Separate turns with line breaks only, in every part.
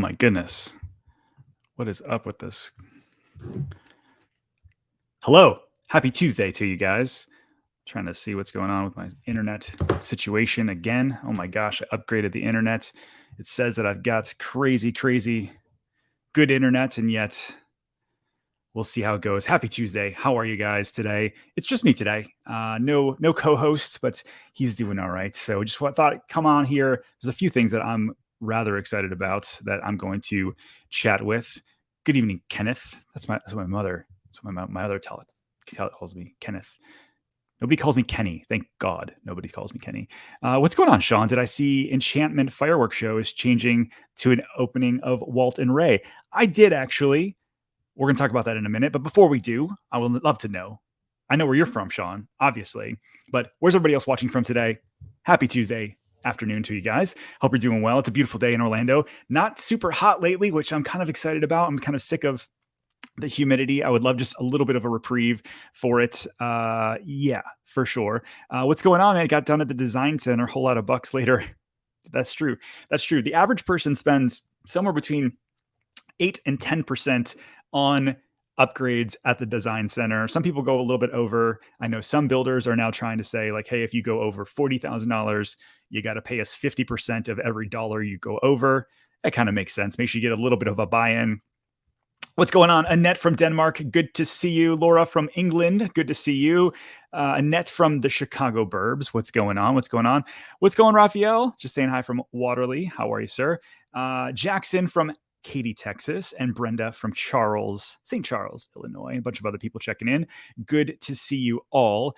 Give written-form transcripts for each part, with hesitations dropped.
my goodness. What is up with this? Hello. Happy Tuesday to you guys. Trying to see what's going on with my internet situation again. Oh my gosh, I upgraded the internet. It says that I've got crazy good internet, and yet we'll see how it goes. Happy Tuesday. How are you guys today? It's just me today. No co-host, but he's doing all right. So just thought, come on here. There's a few things that I'm rather excited about that I'm going to chat with. Good evening, Kenneth. That's my mother. That's what my other calls me, Kenneth. Nobody calls me Kenny. Thank God nobody calls me Kenny. What's going on, Sean? Did I see Enchantment Fireworks Show is changing to an opening of Walt and Ray? I did, actually. We're going to talk about that in a minute. But before we do, I would love to know. I know where you're from, Sean, obviously. But where's everybody else watching from today? Happy Tuesday afternoon to you guys. Hope you're doing well. It's a beautiful day in Orlando. Not super hot lately, which I'm kind of excited about. I'm kind of sick of the humidity. I would love just a little bit of a reprieve for it. Yeah, for sure. What's going on? I got done at the design center, a whole lot of bucks later. That's true. The average person spends somewhere between 8 and 10% on upgrades at the design center. Some people go a little bit over. I know some builders are now trying to say, like, hey, if you go over $40,000, you got to pay us 50% of every dollar you go over. That kind of makes sense. Make sure you get a little bit of a buy-in. What's going on? Annette from Denmark, good to see you. Laura from England, good to see you. Annette from the Chicago Burbs, what's going on? What's going, Raphael? Just saying hi from Waterley. How are you, sir? Jackson from Katy, Texas, and Brenda from St. Charles, Illinois. A bunch of other people checking in. Good to see you all.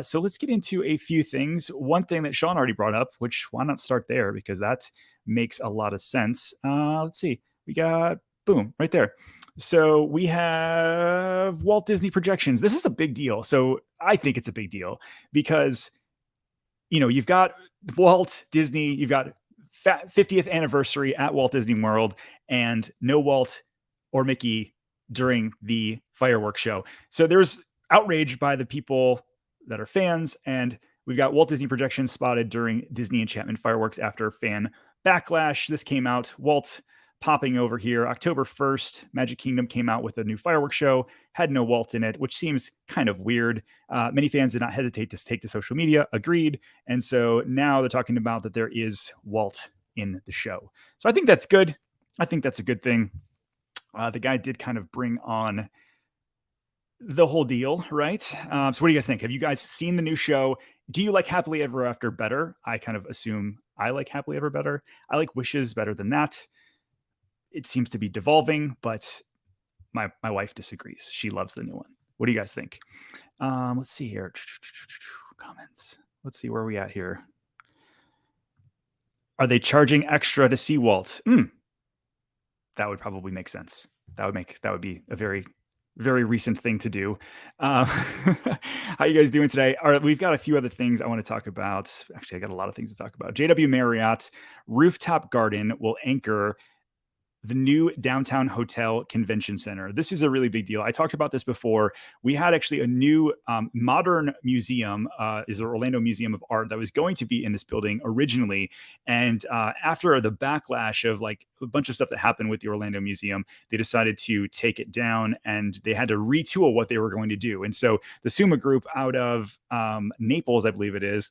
So let's get into a few things. One thing that Sean already brought up, which why not start there? Because that makes a lot of sense. Let's see. We got, boom, right there. So we have Walt Disney projections. This is a big deal. So I think it's a big deal because, you've got Walt Disney, you've got 50th anniversary at Walt Disney World, and no Walt or Mickey during the fireworks show. So there's outrage by the people that are fans, and we've got Walt Disney projections spotted during Disney Enchantment fireworks after fan backlash. This came out, Walt popping over here. October 1st, Magic Kingdom came out with a new fireworks show, had no Walt in it, which seems kind of weird. Many fans did not hesitate to take to social media, agreed. And so now they're talking about that there is Walt in the show. So I think that's good. I think that's a good thing. The guy did kind of bring on the whole deal, right? So what do you guys think? Have you guys seen the new show? Do you like Happily Ever After better? I kind of assume I like Happily Ever better. I like Wishes better than that. It seems to be devolving, but my wife disagrees. She loves the new one. What do you guys think? Let's see here. Comments. Let's see where are we at here. Are they charging extra to see Walt? That would probably make sense. That would be a very, very recent thing to do. How you guys doing today? All right, we've got a few other things I want to talk about. Actually, I got a lot of things to talk about. JW Marriott Rooftop Garden will anchor the new downtown hotel convention center. This is a really big deal. I talked about this before. We had actually a new modern museum, is the Orlando Museum of Art, that was going to be in this building originally. And after the backlash of like a bunch of stuff that happened with the Orlando Museum, they decided to take it down and they had to retool what they were going to do. And so the Suma Group out of Naples, I believe it is,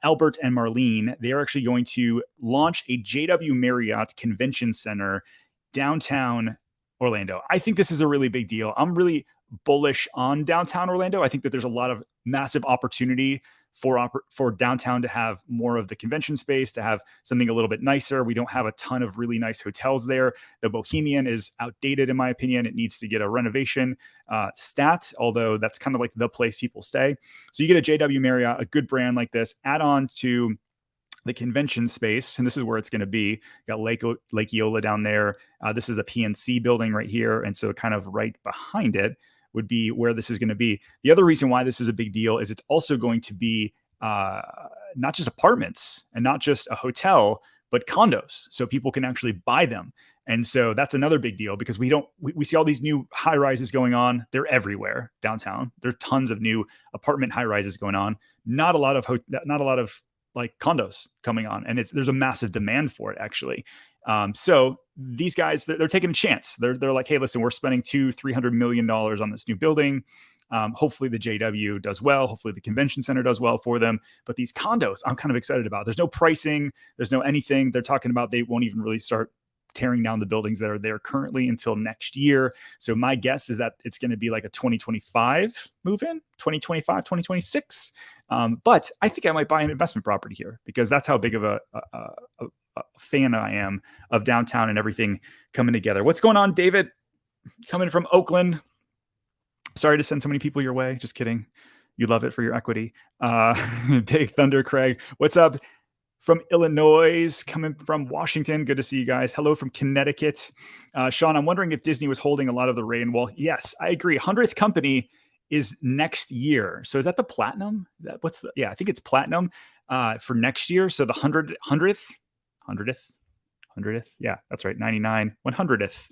Albert and Marlene, they are actually going to launch a JW Marriott Convention Center downtown Orlando. I think this is a really big deal. I'm really bullish on downtown Orlando. I think that there's a lot of massive opportunity for downtown to have more of the convention space, to have something a little bit nicer. We don't have a ton of really nice hotels there. The Bohemian is outdated, in my opinion. It needs to get a renovation although that's kind of like the place people stay. So you get a JW Marriott, a good brand like this, add on to the convention space, and this is where it's going to be. Got Lake Eola down there. This is the PNC building right here, and so kind of right behind it would be where this is going to be. The other reason why this is a big deal is it's also going to be not just apartments and not just a hotel, but condos, so people can actually buy them. And so that's another big deal because we see all these new high rises going on. They're everywhere downtown. There are tons of new apartment high rises going on. Not a lot of like condos coming on, and there's a massive demand for it actually. So these guys, they're taking a chance. They're like, hey, listen, we're spending $200-300 million on this new building. Hopefully the JW does well. Hopefully the convention center does well for them. But these condos, I'm kind of excited about. There's no pricing. There's no anything. They're talking about they won't even really start tearing down the buildings that are there currently until next year. So my guess is that it's going to be like a 2025 move in, 2025, 2026. But I think I might buy an investment property here because that's how big of a fan I am of downtown and everything coming together. What's going on, David? Coming from Oakland. Sorry to send so many people your way. Just kidding. You love it for your equity. Big Thunder Craig. What's up? From Illinois, coming from Washington. Good to see you guys. Hello from Connecticut. Sean, I'm wondering if Disney was holding a lot of the rain. Well, yes, I agree. 100th company is next year. So is that the platinum? I think it's platinum for next year. So the 100th. Yeah, that's right. 99, 100th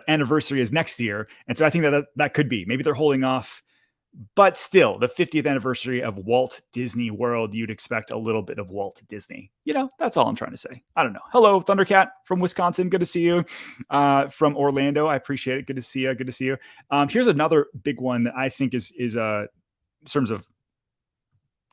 anniversary is next year. And so I think that could be. Maybe they're holding off. But still, the 50th anniversary of Walt Disney World, you'd expect a little bit of Walt Disney. That's all I'm trying to say. I don't know. Hello, Thundercat from Wisconsin. Good to see you. From Orlando. I appreciate it. Good to see you. Good to see you. Here's another big one that I think is in terms of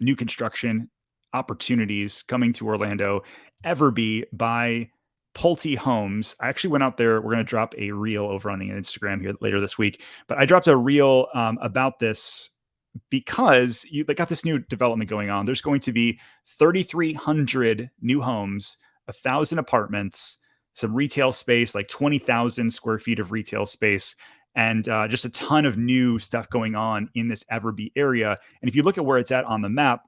new construction opportunities coming to Orlando. EverBe by Pulte Homes. I actually went out there. We're going to drop a reel over on the Instagram here later this week. But I dropped a reel about this because they got this new development going on. There's going to be 3,300 new homes, 1,000 apartments, some retail space, like 20,000 square feet of retail space, and just a ton of new stuff going on in this EverBe area. And if you look at where it's at on the map,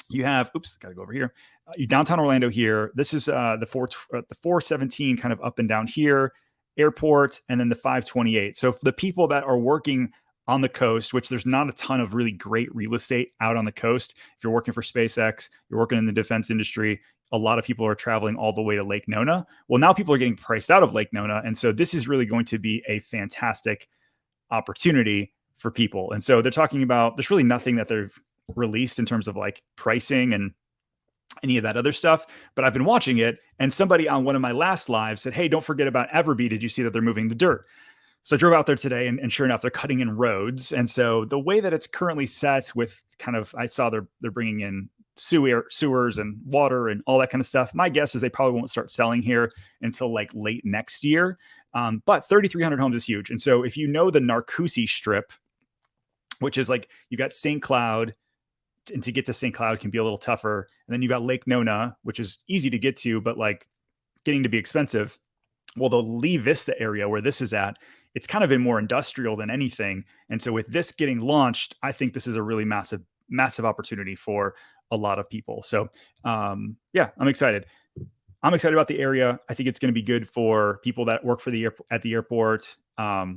you have, got to go over here. Downtown Orlando here. This is the 417 kind of up and down here, airport, and then the 528. So for the people that are working on the coast, which there's not a ton of really great real estate out on the coast. If you're working for SpaceX, you're working in the defense industry, a lot of people are traveling all the way to Lake Nona. Well, now people are getting priced out of Lake Nona. And so this is really going to be a fantastic opportunity for people. And so they're talking about, there's really nothing that they've released in terms of like pricing and any of that other stuff, but I've been watching it, and somebody on one of my last lives said, hey, don't forget about EverBe. Did you see that they're moving the dirt? So I drove out there today, and sure enough, they're cutting in roads. And so the way that it's currently set with kind of, I saw they're bringing in sewers and water and all that kind of stuff. My guess is they probably won't start selling here until like late next year. But 3,300 homes is huge. And so if you know the Narcoossee Strip, which is like, you got St. Cloud, and to get to St. Cloud can be a little tougher. And then you got Lake Nona, which is easy to get to, but like getting to be expensive. Well, the Lee Vista area where this is at, it's kind of been more industrial than anything. And so with this getting launched, I think this is a really massive, massive opportunity for a lot of people. So yeah, I'm excited. I'm excited about the area. I think it's going to be good for people that work for at the airport,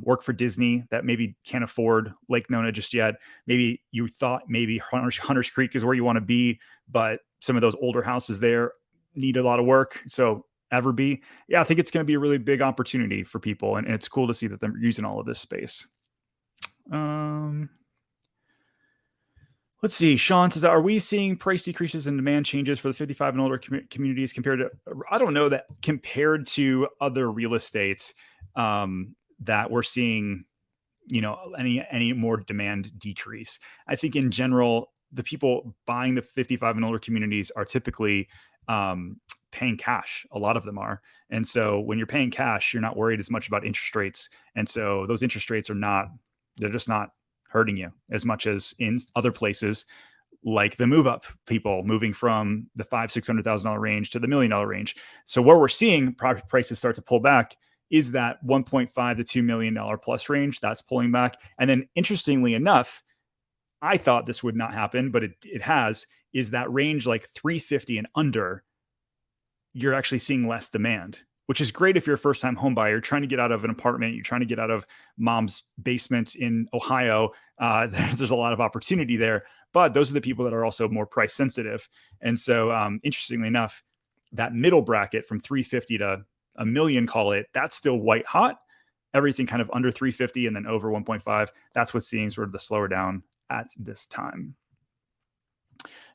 work for Disney that maybe can't afford Lake Nona just yet. Maybe you thought maybe Hunters Creek is where you want to be, but some of those older houses there need a lot of work. So EverBe, yeah, I think it's going to be a really big opportunity for people, and it's cool to see that they're using all of this space. Let's see. Sean says, are we seeing price decreases and demand changes for the 55 and older communities compared to, I don't know that compared to other real estates that we're seeing, any more demand decrease. I think in general, the people buying the 55 and older communities are typically paying cash. A lot of them are. And so when you're paying cash, you're not worried as much about interest rates. And so those interest rates they're just not hurting you as much as in other places, like the move up people moving from the $500,000-$600,000 range to the $1 million range. So where we're seeing property prices start to pull back is that $1.5 to $2 million plus range. That's pulling back. And then interestingly enough, I thought this would not happen, but it has, is that range like 350 and under, you're actually seeing less demand, which is great if you're a first-time home buyer. You're trying to get out of an apartment. You're trying to get out of mom's basement in Ohio. There's a lot of opportunity there, but those are the people that are also more price sensitive. And so interestingly enough, that middle bracket from 350 to a million, call it, that's still white hot. Everything kind of under 350 and then over 1.5. That's what's seeing sort of the slower down at this time.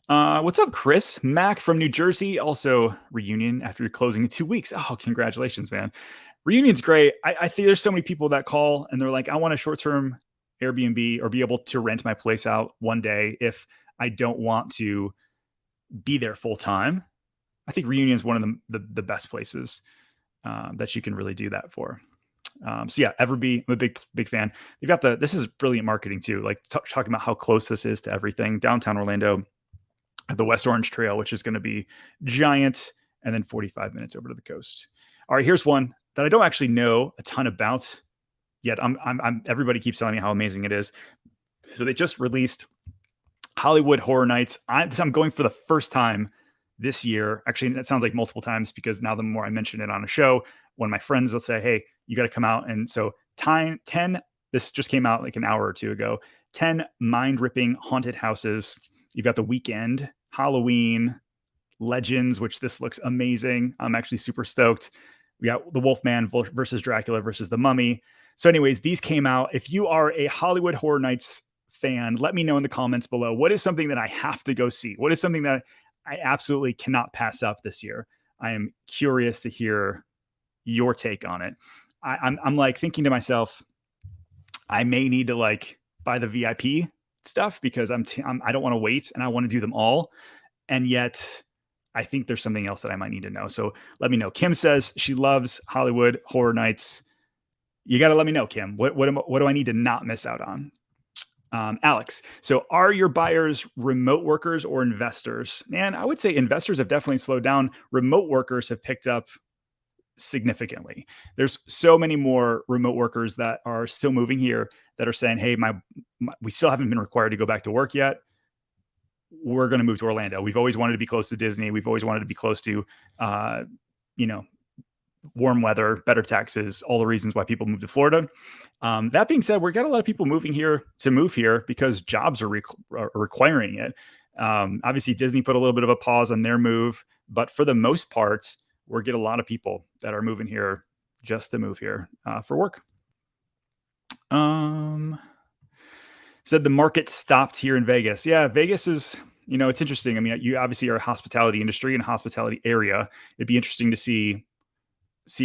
What's up, Chris? Mac from New Jersey. Also, reunion after closing in 2 weeks. Oh, congratulations, man. Reunion's great. I think there's so many people that call and they're like, I want a short term Airbnb or be able to rent my place out one day if I don't want to be there full time. I think Reunion is one of the best places that you can really do that for. So yeah, EverBe, I'm a big fan. They've got this is brilliant marketing too, like talking about how close this is to everything. Downtown Orlando, the West Orange Trail, which is going to be giant, and then 45 minutes over to the coast. All right, here's one that I don't actually know a ton about yet. Everybody keeps telling me how amazing it is. So they just released Hollywood Horror Nights. I'm going for the first time this year. Actually, that sounds like multiple times because now the more I mention it on a show, one of my friends will say, hey, you got to come out. And so 10, this just came out like an hour or two ago, 10 mind-ripping haunted houses. You've got The Weekend, Halloween, Legends, which this looks amazing. I'm actually super stoked. We got The Wolfman versus Dracula versus The Mummy. So anyways, these came out. If you are a Hollywood Horror Nights fan, let me know in the comments below. What is something that I have to go see? What is something that I absolutely cannot pass up this year? I am curious to hear your take on it. I'm like thinking to myself, I may need to like buy the VIP stuff because I don't want to wait and I want to do them all. And yet I think there's something else that I might need to know. So let me know. Kim says she loves Hollywood Horror Nights. You got to let me know, Kim. What do I need to not miss out on? Alex, so are your buyers remote workers or investors? Man, I would say investors have definitely slowed down. Remote workers have picked up significantly. There's so many more remote workers that are still moving here that are saying, hey, we still haven't been required to go back to work yet. We're going to move to Orlando. We've always wanted to be close to Disney. We've always wanted to be close to, warm weather, better taxes, all the reasons why people move to Florida. That being said, we've got a lot of people moving here to move here because jobs are requiring it. Obviously, Disney put a little bit of a pause on their move, but for the most part, we're getting a lot of people that are moving here just to move here for work. Said the market stopped here in Vegas. Yeah, Vegas is, it's interesting. I mean, you obviously are a hospitality industry and a hospitality area. It'd be interesting to see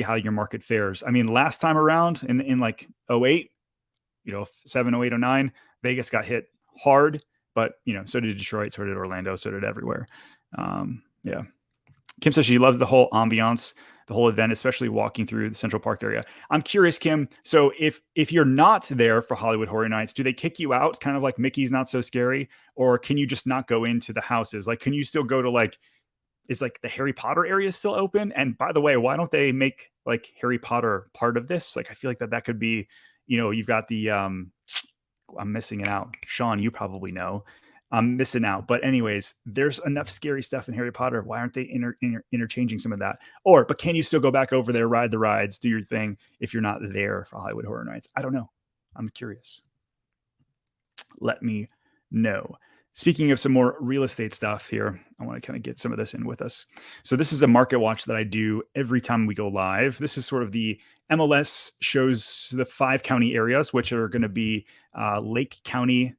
how your market fares. I mean, last time around in like 08, 7, 08, 09, Vegas got hit hard, but so did Detroit, so did Orlando, so did everywhere. Yeah. Kim says she loves the whole ambiance, the whole event, especially walking through the Central Park area. I'm curious, Kim. So if you're not there for Hollywood Horror Nights, do they kick you out, kind of like Mickey's Not So Scary, or can you just not go into the houses? Like, can you still go to is like the Harry Potter area still open? And by the way, why don't they make like Harry Potter part of this? Like, I feel like that could be, you've got the I'm missing it out. Sean, you probably know. I'm missing out. But anyways, there's enough scary stuff in Harry Potter. Why aren't they interchanging some of that? But can you still go back over there, ride the rides, do your thing if you're not there for Hollywood Horror Nights? I don't know. I'm curious. Let me know. Speaking of some more real estate stuff here, I want to kind of get some of this in with us. So this is a market watch that I do every time we go live. This is sort of the MLS shows the 5 county areas, which are going to be Lake County,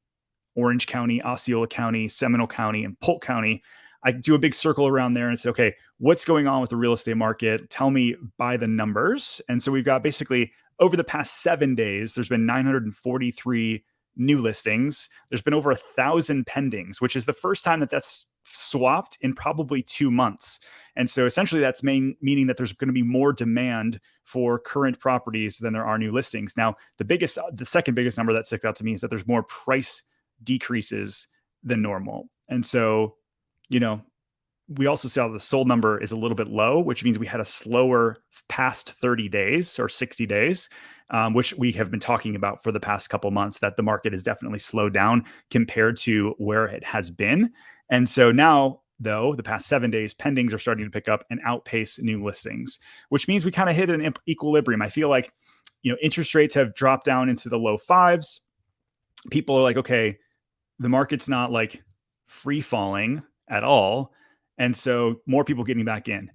Orange County, Osceola County, Seminole County, and Polk County. I do a big circle around there and say, okay, what's going on with the real estate market? Tell me by the numbers. And so we've got basically over the past 7 days, there's been 943 new listings. There's been over 1,000 pendings, which is the first time that's swapped in probably 2 months. And so essentially that's meaning that there's going to be more demand for current properties than there are new listings. Now, the second biggest number that sticks out to me is that there's more price decreases than normal. And so, we also saw the sold number is a little bit low, which means we had a slower past 30 days or 60 days, which we have been talking about for the past couple months, that the market has definitely slowed down compared to where it has been. And so now, though, the past 7 days, pendings are starting to pick up and outpace new listings, which means we kind of hit an equilibrium. I feel like, interest rates have dropped down into the low 5s. People are like, okay, the market's not like free falling at all. And so more people getting back in.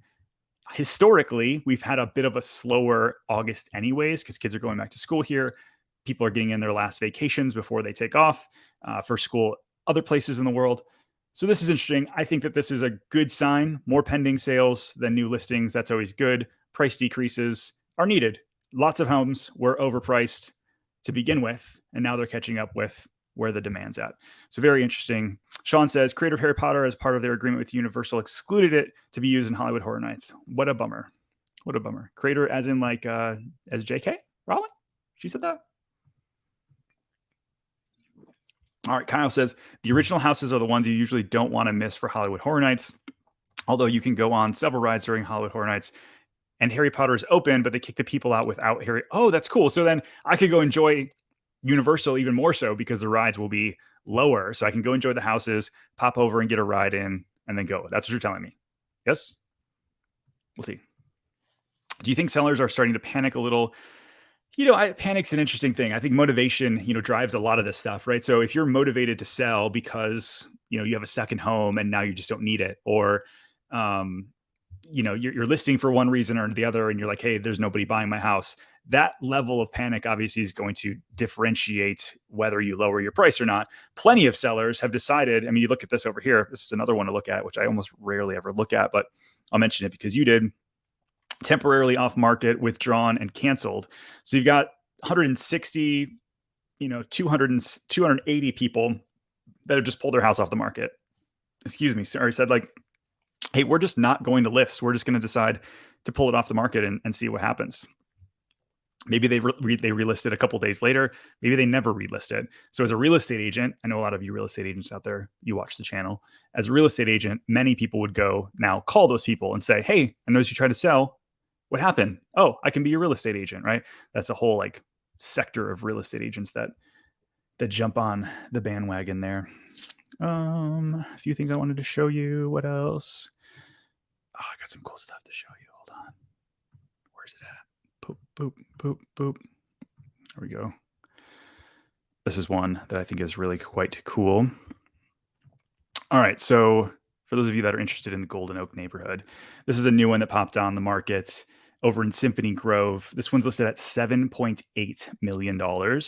Historically, we've had a bit of a slower August anyways, because kids are going back to school here. People are getting in their last vacations before they take off for school, other places in the world. So this is interesting. I think that this is a good sign. More pending sales than new listings. That's always good. Price decreases are needed. Lots of homes were overpriced to begin with, and now they're catching up with where the demand's at. So very interesting. Sean says, creator of Harry Potter, as part of their agreement with Universal, excluded it to be used in Hollywood Horror Nights. What a bummer. What a bummer. Creator as in like as JK Rowling? She said that? All right, Kyle says the original houses are the ones you usually don't want to miss for Hollywood Horror Nights. Although you can go on several rides during Hollywood Horror Nights, and Harry Potter is open, but they kick the people out without Harry. Oh, that's cool. So then I could go enjoy Universal even more so because the rides will be lower. So I can go enjoy the houses, pop over and get a ride in, and then go. That's what you're telling me. Yes? We'll see. Do you think sellers are starting to panic a little? Panic's an interesting thing. I think motivation, drives a lot of this stuff, right? So if you're motivated to sell because, you have a second home and now you just don't need it, or, you're listing for one reason or the other, and you're like, hey, there's nobody buying my house. That level of panic obviously is going to differentiate whether you lower your price or not. Plenty of sellers have decided. I mean, you look at this over here. This is another one to look at, which I almost rarely ever look at, but I'll mention it because you did. Temporarily off market, withdrawn, and canceled. So you've got 160, 200 and 280 people that have just pulled their house off the market. Excuse me. Sorry, said like, hey, we're just not going to list. We're just going to decide to pull it off the market and see what happens. Maybe they relisted a couple days later. Maybe they never relisted. So as a real estate agent, I know a lot of you real estate agents out there, you watch the channel. As a real estate agent, many people would go now call those people and say, hey, I noticed you tried to sell. What happened? Oh, I can be your real estate agent, right? That's a whole like sector of real estate agents that jump on the bandwagon there. A few things I wanted to show you. What else? Oh, I got some cool stuff to show you. Hold on. Where's it at? Boop, boop, boop, boop. There we go. This is one that I think is really quite cool. All right, so for those of you that are interested in the Golden Oak neighborhood, this is a new one that popped on the market over in Symphony Grove. This one's listed at $7.8 million.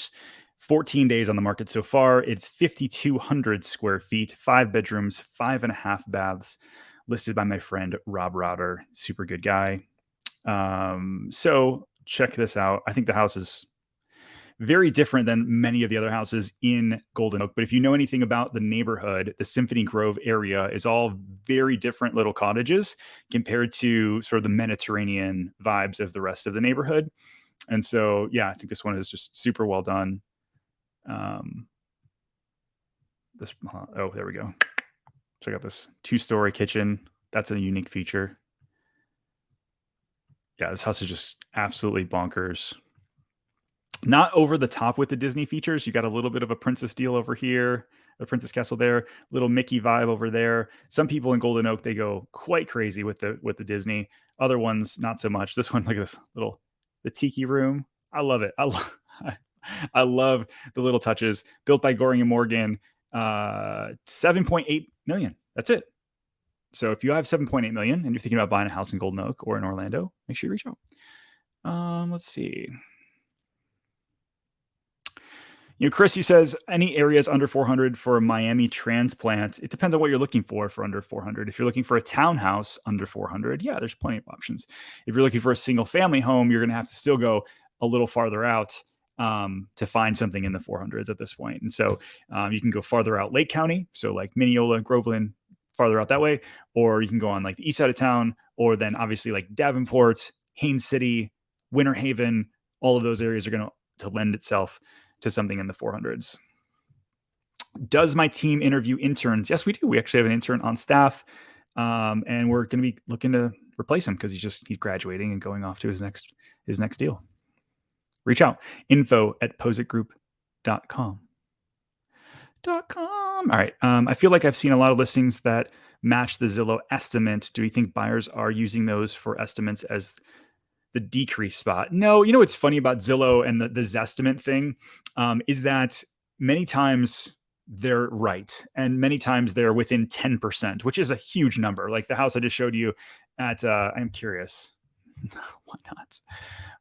14 days on the market so far. It's 5,200 square feet, 5 bedrooms, 5.5 baths, listed by my friend Rob Router. Super good guy. So check this out. I think the house is very different than many of the other houses in Golden Oak. But if you know anything about the neighborhood, the Symphony Grove area is all very different little cottages compared to sort of the Mediterranean vibes of the rest of the neighborhood. And so, yeah, I think this one is just super well done. There we go. Check out this 2-story kitchen. That's a unique feature. Yeah, this house is just absolutely bonkers. Not over the top with the Disney features. You got a little bit of a princess deal over here, the Princess Castle there, little Mickey vibe over there. Some people in Golden Oak, they go quite crazy with the Disney. Other ones, not so much. This one, look at this the tiki room. I love it. I love the little touches. Built by Goring and Morgan, 7.8 million. That's it. So if you have 7.8 million and you're thinking about buying a house in Golden Oak or in Orlando, make sure you reach out. Let's see. Chris, he says, any areas under 400 for a Miami transplant? It depends on what you're looking for under 400. If you're looking for a townhouse under 400, yeah, there's plenty of options. If you're looking for a single family home, you're going to have to still go a little farther out to find something in the 400s at this point. And so you can go farther out Lake County, so like Mineola, Groveland, farther out that way, or you can go on like the east side of town, or then obviously like Davenport, Haines City, Winter Haven. All of those areas are going to lend itself to something in the 400s. Does my team interview interns? Yes, we do. We actually have an intern on staff, and we're going to be looking to replace him because he's graduating and going off to his next deal. Reach out. info@pozekgroup.com. All right. I feel like I've seen a lot of listings that match the Zillow estimate. Do we think buyers are using those for estimates as the decrease spot? No. You know what's funny about Zillow and the Zestimate thing is that many times they're right, and many times they're within 10%, which is a huge number. Like the house I just showed you at. I'm curious.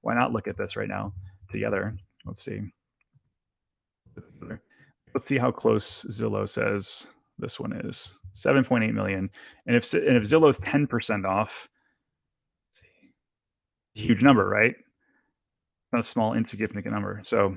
Why not look at this right now together? Let's see. Let's see how close Zillow says this one is. 7.8 million. And if Zillow's 10% off, huge number, right? Not a small, insignificant number. So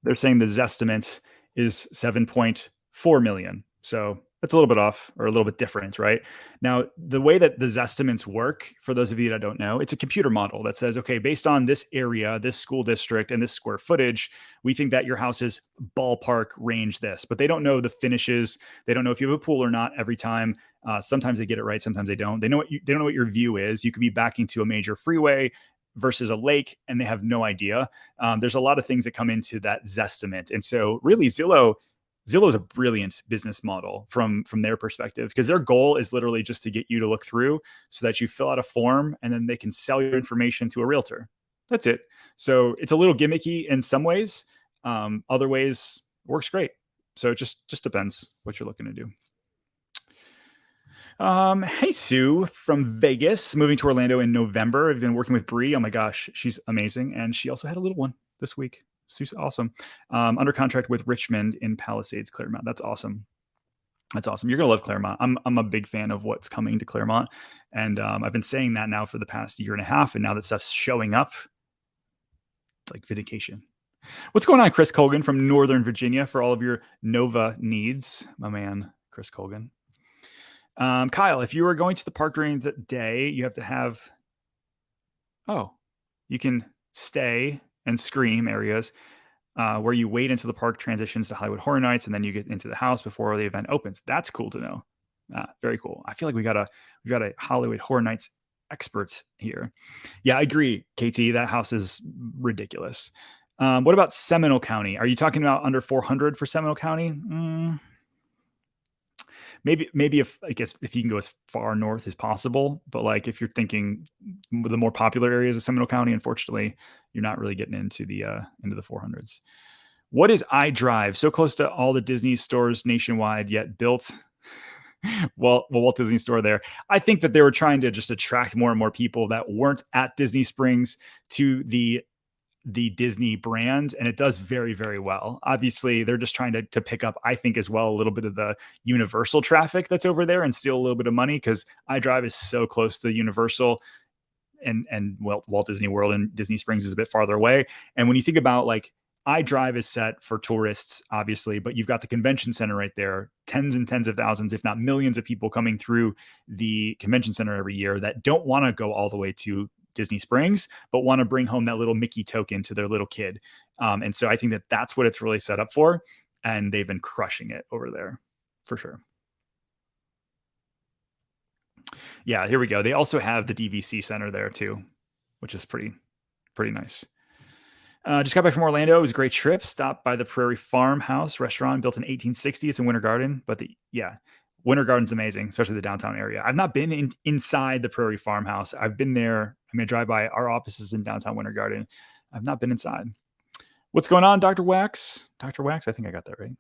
they're saying the Zestimate is 7.4 million. So that's a little bit off or a little bit different, right? Now, the way that the Zestimates work, for those of you that don't know, it's a computer model that says, okay, based on this area, this school district, and this square footage, we think that your house is ballpark range this. But they don't know the finishes. They don't know if you have a pool or not every time. Sometimes they get it right, sometimes they don't. They don't know what your view is. You could be backing to a major freeway versus a lake, and they have no idea. There's a lot of things that come into that Zestimate, and so really Zillow is a brilliant business model from their perspective, because their goal is literally just to get you to look through so that you fill out a form and then they can sell your information to a realtor. That's it. So it's a little gimmicky in some ways. Other ways works great. So it just depends what you're looking to do. Hey, Sue from Vegas, moving to Orlando in November. I've been working with Bree. Oh my gosh, she's amazing. And she also had a little one this week. She's awesome. Under contract with Richmond in Palisades, Claremont. That's awesome. That's awesome. You're going to love Claremont. I'm a big fan of what's coming to Claremont. And I've been saying that now for the past year and a half. And now that stuff's showing up, it's like vindication. What's going on, Chris Colgan from Northern Virginia, for all of your Nova needs, my man, Chris Colgan. Kyle, if you were going to the park during the day, you have to have, you can stay and scream areas where you wait until the park transitions to Hollywood Horror Nights, and then you get into the house before the event opens. That's cool to know. Very cool. I feel like we got a Hollywood Horror Nights expert here. Yeah, I agree, KT. That house is ridiculous. What about Seminole County? Are you talking about under 400 for Seminole County? Maybe if you can go as far north as possible, but like if you're thinking the more popular areas of Seminole County, unfortunately, you're not really getting into the 400s. What is iDrive? So close to all the Disney stores nationwide, yet built. Well, Walt Disney Store there. I think that they were trying to just attract more and more people that weren't at Disney Springs to the Disney brand, and it does very, very well. Obviously, they're just trying to pick up, I think, as well, a little bit of the Universal traffic that's over there and steal a little bit of money, because iDrive is so close to Universal, and Walt Disney World and Disney Springs is a bit farther away. And when you think about like iDrive is set for tourists, obviously, but you've got the convention center right there, tens and tens of thousands, if not millions of people coming through the convention center every year that don't want to go all the way to Disney Springs, but want to bring home that little Mickey token to their little kid. And so I think that that's what it's really set up for. And they've been crushing it over there for sure. Yeah, here we go. They also have the DVC center there too, which is pretty nice. Just got back from Orlando. It was a great trip. Stopped by the Prairie Farmhouse restaurant, built in 1860. It's in Winter Garden, but Winter Garden's amazing, especially the downtown area. I've not been inside the Prairie Farmhouse. I've been there. I'm going to drive by our offices in downtown Winter Garden. I've not been inside. What's going on, Dr. Wax? Dr. Wax, I think I got that right.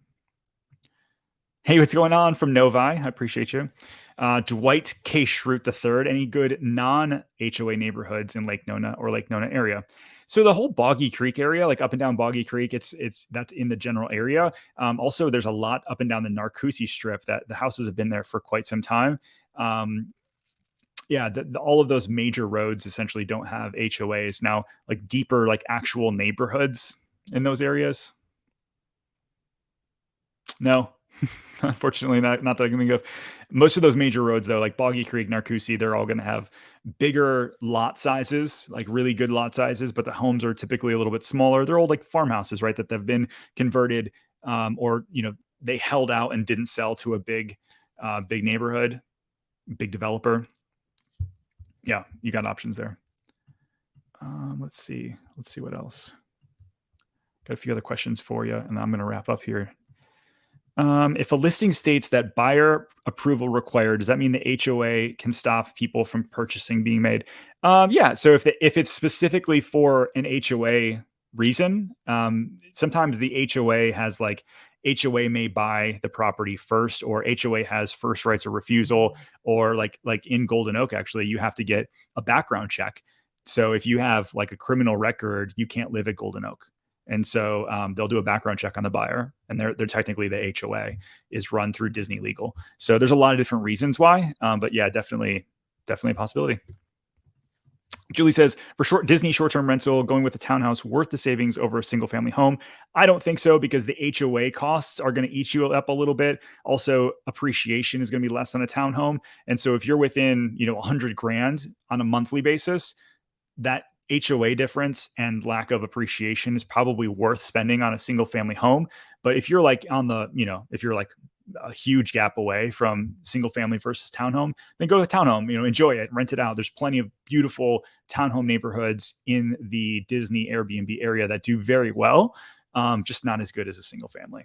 Hey, what's going on from Novi? I appreciate you. Dwight K. Schrute III. Any good non-HOA neighborhoods in Lake Nona or Lake Nona area? So the whole Boggy Creek area, like up and down Boggy Creek, that's in the general area. Also, there's a lot up and down the Narcoossee Strip that the houses have been there for quite some time. All of those major roads essentially don't have HOAs now. Like deeper, like actual neighborhoods in those areas. No. Unfortunately, not that I can think of. Most of those major roads, though, like Boggy Creek, Narcoossee, they're all going to have bigger lot sizes, like really good lot sizes, but the homes are typically a little bit smaller. They're old like farmhouses, right? That they've been converted, or they held out and didn't sell to a big neighborhood, big developer. Yeah, you got options there. Let's see what else. Got a few other questions for you, and I'm going to wrap up here. If a listing states that buyer approval required, does that mean the HOA can stop people from purchasing being made? Yeah. So if it's specifically for an HOA reason, sometimes the HOA has like HOA may buy the property first, or HOA has first rights of refusal, or like in Golden Oak, actually, you have to get a background check. So if you have like a criminal record, you can't live at Golden Oak. And so they'll do a background check on the buyer, and they're technically the HOA is run through Disney Legal. So there's a lot of different reasons why, but yeah, definitely a possibility. Julie says, for Disney short-term rental, going with a townhouse worth the savings over a single-family home? I don't think so, because the HOA costs are going to eat you up a little bit. Also, appreciation is going to be less on a townhome, and so if you're within 100 grand on a monthly basis, that HOA difference and lack of appreciation is probably worth spending on a single-family home. But if you're like if you're like a huge gap away from single family versus townhome, then go to townhome, enjoy it, rent it out. There's plenty of beautiful townhome neighborhoods in the Disney Airbnb area that do very well. Just not as good as a single family.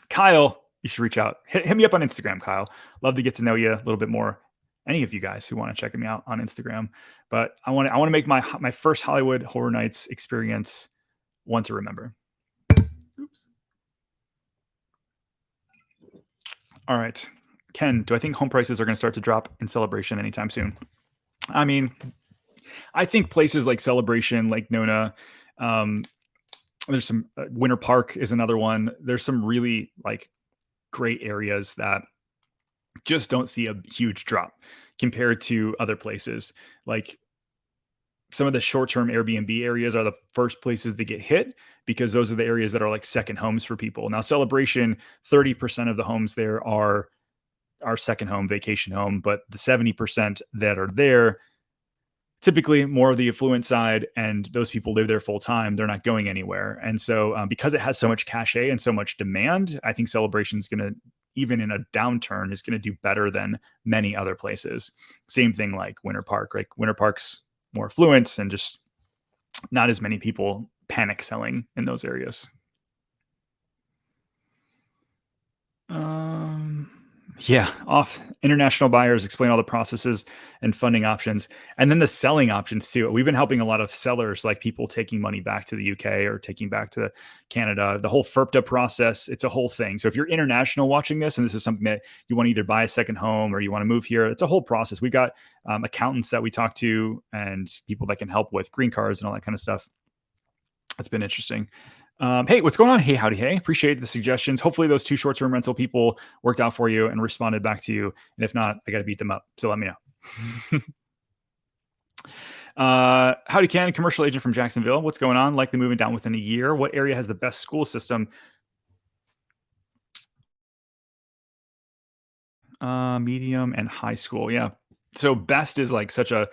Kyle, you should reach out. Hit me up on Instagram, Kyle. Love to get to know you a little bit more. Any of you guys who want to check me out on Instagram. But I want to make my first Hollywood Horror Nights experience one to remember. Oops. All right. Ken, do I think home prices are going to start to drop in Celebration anytime soon? I mean, I think places like Celebration, like Nona, there's some Winter Park is another one. There's some really like great areas that just don't see a huge drop compared to other places. Like some of the short-term Airbnb areas are the first places that get hit, because those are the areas that are like second homes for people. Now, Celebration, 30% of the homes there are second home, vacation home, but the 70% that are there, typically more of the affluent side, and those people live there full time. They're not going anywhere. And so because it has so much cachet and so much demand, I think Celebration is going to, even in a downturn, is going to do better than many other places. Same thing like Winter Park. Like Winter Park's more affluent and just not as many people panic selling in those areas. Yeah, off international buyers, explain all the processes and funding options, and then the selling options too. We've been helping a lot of sellers, like people taking money back to the UK or taking back to Canada. The whole FERPTA process, it's a whole thing. So if you're international watching this, and this is something that you want to either buy a second home or you want to move here, it's a whole process. We've got accountants that we talk to and people that can help with green cards and all that kind of stuff. It's been interesting. Hey, what's going on? Hey, howdy, hey. Appreciate the suggestions. Hopefully those 2 short-term rental people worked out for you and responded back to you. And if not, I got to beat them up. So let me know. Howdy, Ken, commercial agent from Jacksonville. What's going on? Likely moving down within a year. What area has the best school system? Medium and high school. Yeah. So best is like such a,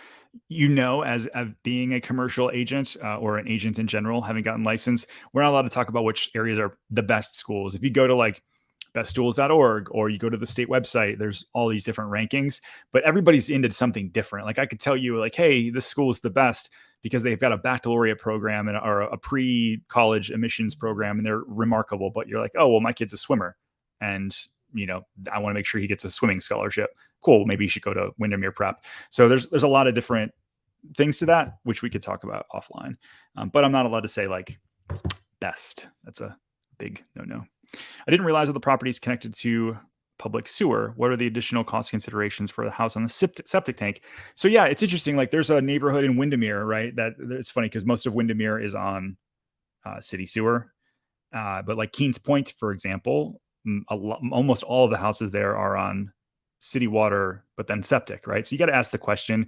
as being a commercial agent or an agent in general, having gotten licensed, we're not allowed to talk about which areas are the best schools. If you go to like bestschools.org or you go to the state website, there's all these different rankings, but everybody's into something different. Like I could tell you like, hey, this school is the best because they've got a baccalaureate program or a pre-college admissions program and they're remarkable. But you're like, oh, well, my kid's a swimmer and I want to make sure he gets a swimming scholarship. Cool. Maybe you should go to Windermere Prep. So there's a lot of different things to that, which we could talk about offline. But I'm not allowed to say like best. That's a big no. I didn't realize that the property is connected to public sewer. What are the additional cost considerations for the house on the septic tank? So yeah, it's interesting. Like there's a neighborhood in Windermere, right? That it's funny because most of Windermere is on city sewer. But like Keens Point, for example, almost all of the houses there are on city water, but then septic, right? So you got to ask the question.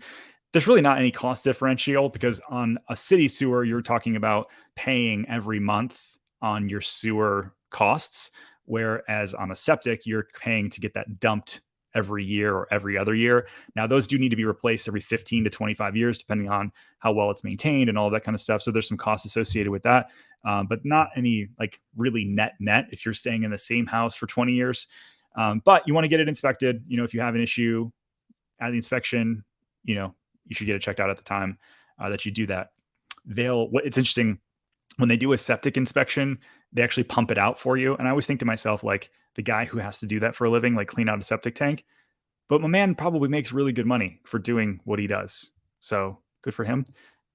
There's really not any cost differential because on a city sewer, you're talking about paying every month on your sewer costs, whereas on a septic, you're paying to get that dumped every year or every other year. Now, those do need to be replaced every 15 to 25 years, depending on how well it's maintained and all that kind of stuff. So there's some costs associated with that, but not any like really net if you're staying in the same house for 20 years. But you want to get it inspected. If you have an issue at the inspection, you should get it checked out at the time that you do that. It's interesting when they do a septic inspection, they actually pump it out for you. And I always think to myself, like the guy who has to do that for a living, like clean out a septic tank, but my man probably makes really good money for doing what he does. So good for him.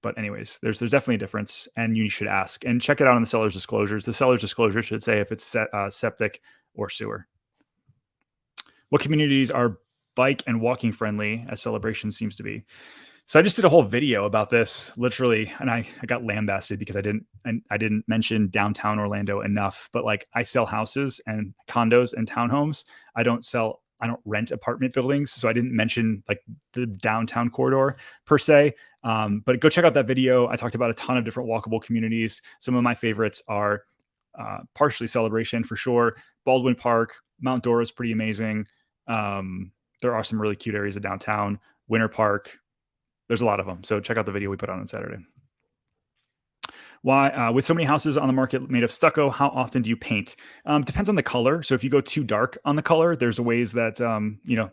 But anyways, there's definitely a difference and you should ask and check it out on the seller's disclosures. The seller's disclosure should say if it's septic or sewer. What communities are bike and walking friendly as Celebration seems to be? So I just did a whole video about this literally, and I got lambasted because I didn't mention downtown Orlando enough. But like I sell houses and condos and townhomes. I don't rent apartment buildings. So I didn't mention like the downtown corridor per se. But go check out that video. I talked about a ton of different walkable communities. Some of my favorites are partially Celebration for sure. Baldwin Park, Mount Dora is pretty amazing. There are some really cute areas of downtown. Winter Park, there's a lot of them. So check out the video we put on Saturday. Why, with so many houses on the market made of stucco, how often do you paint? Depends on the color. So if you go too dark on the color, there's ways that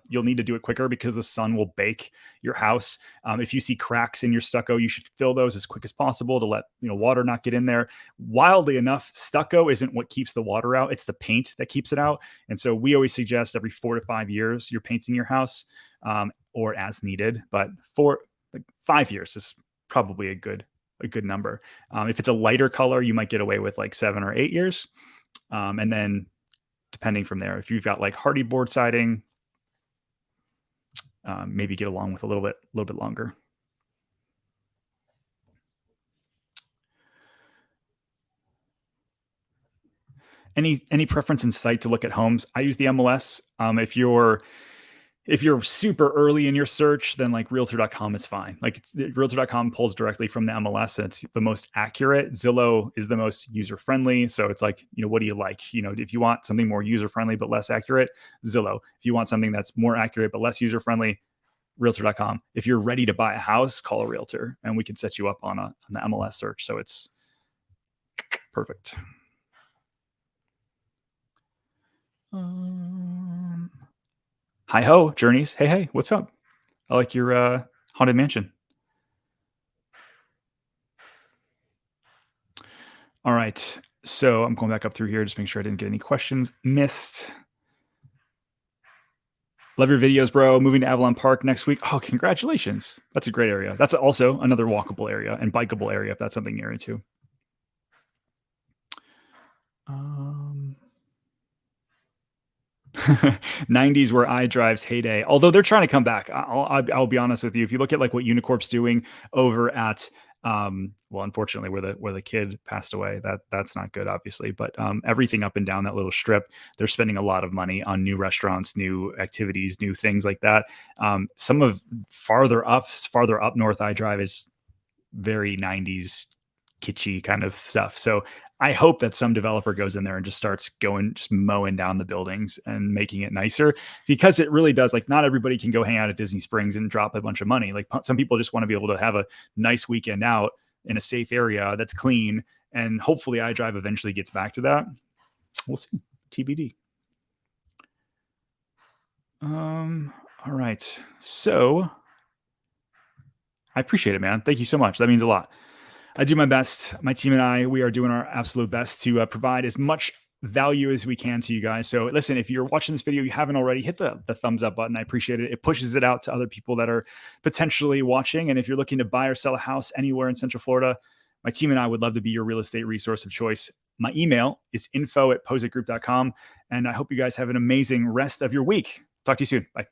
you'll need to do it quicker because the sun will bake your house. If you see cracks in your stucco, you should fill those as quick as possible to let water not get in there. Wildly enough, stucco isn't what keeps the water out; it's the paint that keeps it out. And so we always suggest every 4 to 5 years you're painting your house, or as needed. But 5 years is probably a good number. If it's a lighter color, you might get away with like 7 or 8 years. And then depending from there, if you've got like hardy board siding, maybe get along with a little bit longer. Any preference in site to look at homes? I use the MLS. If you're super early in your search, then like realtor.com is fine. Like realtor.com pulls directly from the MLS and it's the most accurate. Zillow is the most user friendly. So it's like, what do you like? If you want something more user friendly but less accurate, Zillow. If you want something that's more accurate but less user friendly, realtor.com. If you're ready to buy a house, call a realtor and we can set you up on the MLS search. So it's perfect. Hi ho, Journeys. Hey, what's up? I like your haunted mansion. All right. So I'm going back up through here, just make sure I didn't get any questions missed. Love your videos, bro. Moving to Avalon Park next week. Oh, congratulations. That's a great area. That's also another walkable area and bikeable area if that's something you're into. 90s were iDrive's heyday, although they're trying to come back. I'll be honest with you. If you look at like what Unicorp's doing over at unfortunately where the kid passed away, that's not good, obviously, but everything up and down that little strip, they're spending a lot of money on new restaurants, new activities, new things like that. Some of farther up north iDrive is very 90s kitschy kind of stuff. So I hope that some developer goes in there and just starts mowing down the buildings and making it nicer, because it really does. Like, not everybody can go hang out at Disney Springs and drop a bunch of money. Like, some people just want to be able to have a nice weekend out in a safe area that's clean. And hopefully iDrive eventually gets back to that. We'll see. TBD. All right. So I appreciate it, man. Thank you so much. That means a lot. I do my best. My team and I, we are doing our absolute best to provide as much value as we can to you guys. So listen, if you're watching this video, you haven't already, hit the thumbs up button. I appreciate it. It pushes it out to other people that are potentially watching. And if you're looking to buy or sell a house anywhere in Central Florida, my team and I would love to be your real estate resource of choice. My email is info@pozekgroup.com. And I hope you guys have an amazing rest of your week. Talk to you soon. Bye.